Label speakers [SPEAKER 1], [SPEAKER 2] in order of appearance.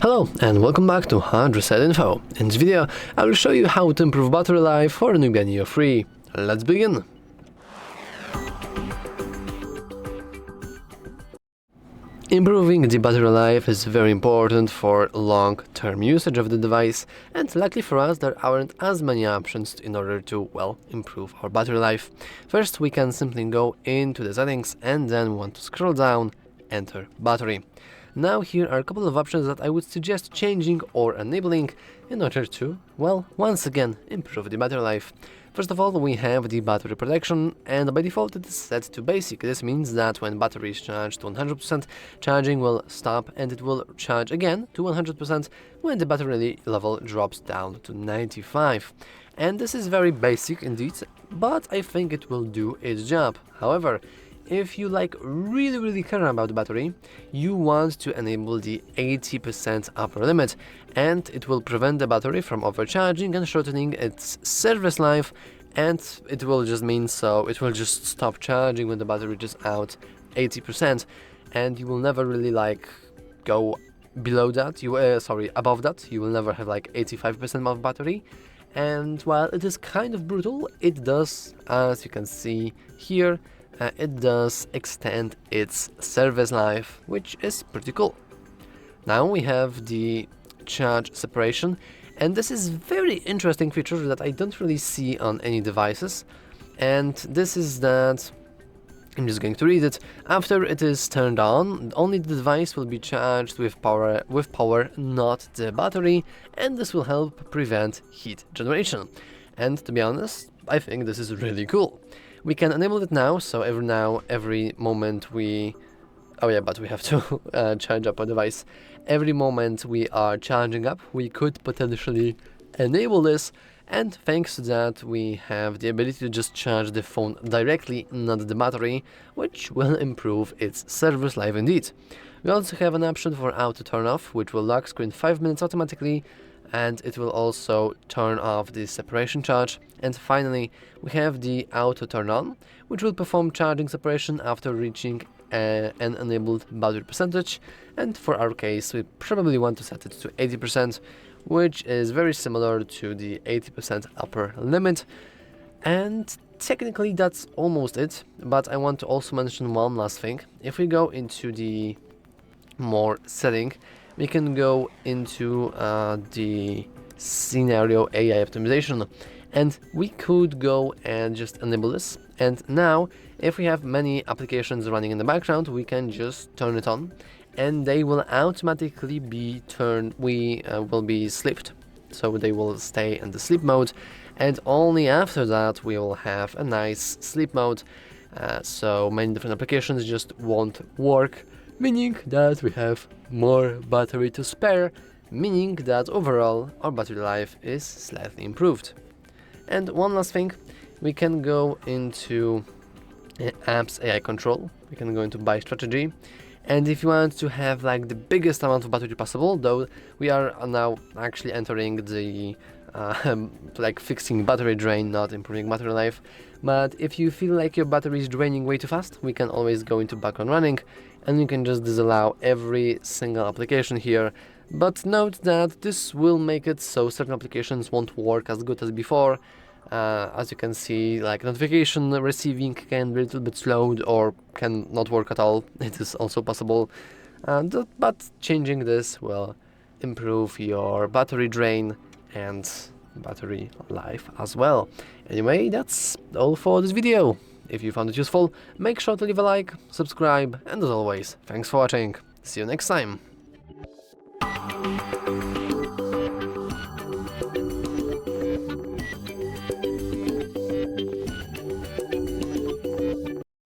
[SPEAKER 1] Hello and welcome back to HardReset.Info. In this video, I will show you how to improve battery life for NUBIA Neo 3. Let's begin! Improving the battery life is very important for long-term usage of the device, and luckily for us there aren't as many options in order to, well, improve our battery life. First, we can simply go into the settings and then we want to scroll down, enter battery. Now here are a couple of options that I would suggest changing or enabling in order to, well, once again, improve the battery life. First of all, we have the battery protection, and by default it is set to basic. This means that when battery is charged to 100%, charging will stop and it will charge again to 100% when the battery level drops down to 95. And this is very basic indeed, but I think it will do its job. However, if you really care about the battery, you want to enable the 80% upper limit, and it will prevent the battery from overcharging and shortening its service life, and it will just mean it will just stop charging when the battery is out 80%, and you will never really go below that, above that. You will never have 85% of battery. And while it is kind of brutal, it does, as you can see here, it does extend its service life, which is pretty cool. Now we have the charge separation, and this is very interesting feature that I don't really see on any devices. And this is that, I'm just going to read it. After it is turned on, only the device will be charged with power, not the battery, and this will help prevent heat generation. And to be honest, I think this is really cool. We can enable it now, so every moment we... Oh yeah, but we have to charge up our device. Every moment we are charging up, we could potentially enable this, and thanks to that we have the ability to just charge the phone directly, not the battery, which will improve its service life indeed. We also have an option for auto turn off, which will lock screen 5 minutes automatically, and it will also turn off the separation charge. And finally, we have the auto turn on, which will perform charging separation after reaching an enabled battery percentage, and for our case we probably want to set it to 80%, which is very similar to the 80% upper limit. And technically that's almost it, but I want to also mention one last thing. If we go into the more setting, we can go into the scenario AI optimization, and we could go and just enable this. And now, if we have many applications running in the background, we can just turn it on, and they will automatically be will be slept, so they will stay in the sleep mode, and only after that we will have a nice sleep mode. So many different applications just won't work, meaning that we have more battery to spare, meaning that overall our battery life is slightly improved. And one last thing, we can go into apps AI control, we can go into buy strategy, and if you want to have the biggest amount of battery possible, though we are now actually entering the fixing battery drain, not improving battery life. But if you feel like your battery is draining way too fast, we can always go into background running, and you can just disallow every single application here. But note that this will make it so certain applications won't work as good as before. As you can see, notification receiving can be a little bit slowed or can not work at all. It is also possible, but changing this will improve your battery drain and battery life as well. Anyway, that's all for this video. If you found it useful, make sure to leave a like, subscribe, and as always, thanks for watching. See you next time.